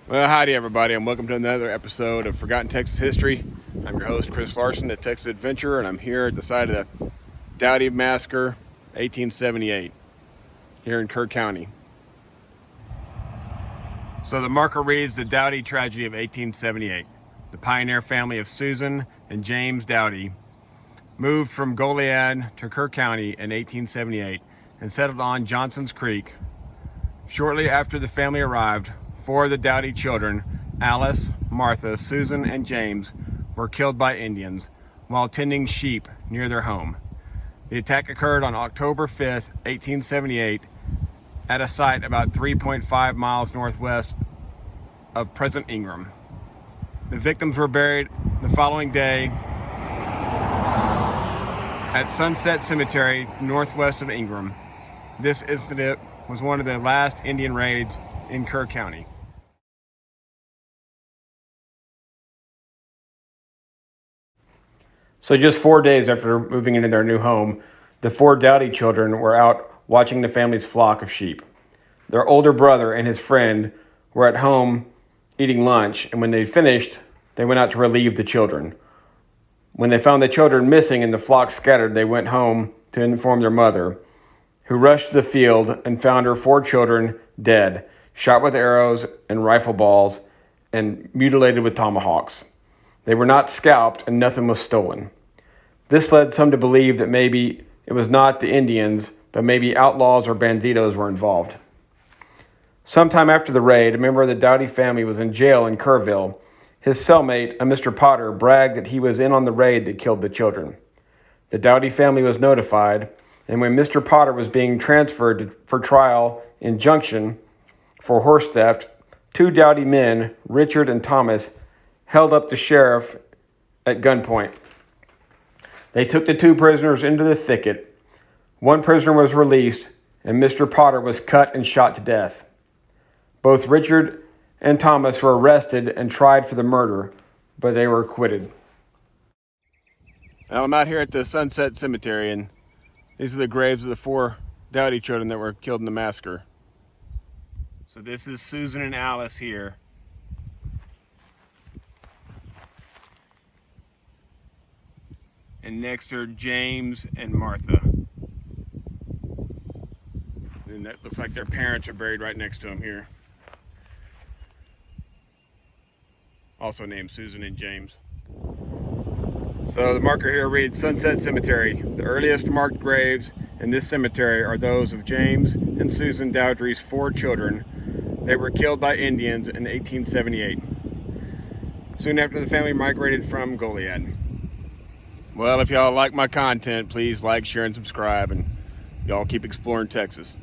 Well, howdy everybody, and welcome to another episode of Forgotten Texas History. I'm your host, Chris Larson, the Texas Adventurer, and I'm here at the site of the Dowdy Massacre, 1878, here in Kerr County. So the marker reads, the Dowdy tragedy of 1878. The pioneer family of Susan and James Dowdy moved from Goliad to Kerr County in 1878 and settled on Johnson's Creek. Shortly after the family arrived, four of the Dowdy children, Alice, Martha, Susan, and James, were killed by Indians while tending sheep near their home. The attack occurred on October 5th, 1878, at a site about 3.5 miles northwest of present Ingram. The victims were buried the following day at Sunset Cemetery, northwest of Ingram. This incident was one of the last Indian raids in Kerr County. So just 4 days after moving into their new home, the four Dowdy children were out watching the family's flock of sheep. Their older brother and his friend were at home eating lunch, and when they finished, they went out to relieve the children. When they found the children missing and the flock scattered, they went home to inform their mother, who rushed to the field and found her four children dead, shot with arrows and rifle balls, and mutilated with tomahawks. They were not scalped and nothing was stolen. This led some to believe that maybe it was not the Indians, but maybe outlaws or banditos were involved. Sometime after the raid, a member of the Dowdy family was in jail in Kerrville. His cellmate, a Mr. Potter, bragged that he was in on the raid that killed the children. The Dowdy family was notified, and when Mr. Potter was being transferred for trial in Junction for horse theft, two Dowdy men, Richard and Thomas, held up the sheriff at gunpoint. They took the two prisoners into the thicket. One prisoner was released, and Mr. Potter was cut and shot to death. Both Richard and Thomas were arrested and tried for the murder, but they were acquitted. Now I'm out here at the Sunset Cemetery, and these are the graves of the four Dowdy children that were killed in the massacre. So this is Susan and Alice here. And next are James and Martha. And that looks like their parents are buried right next to them here. Also named Susan and James. So the marker here reads Sunset Cemetery. The earliest marked graves in this cemetery are those of James and Susan Dowdy's four children. They were killed by Indians in 1878, soon after the family migrated from Goliad. Well, if y'all like my content, please like, share, and subscribe, and y'all keep exploring Texas.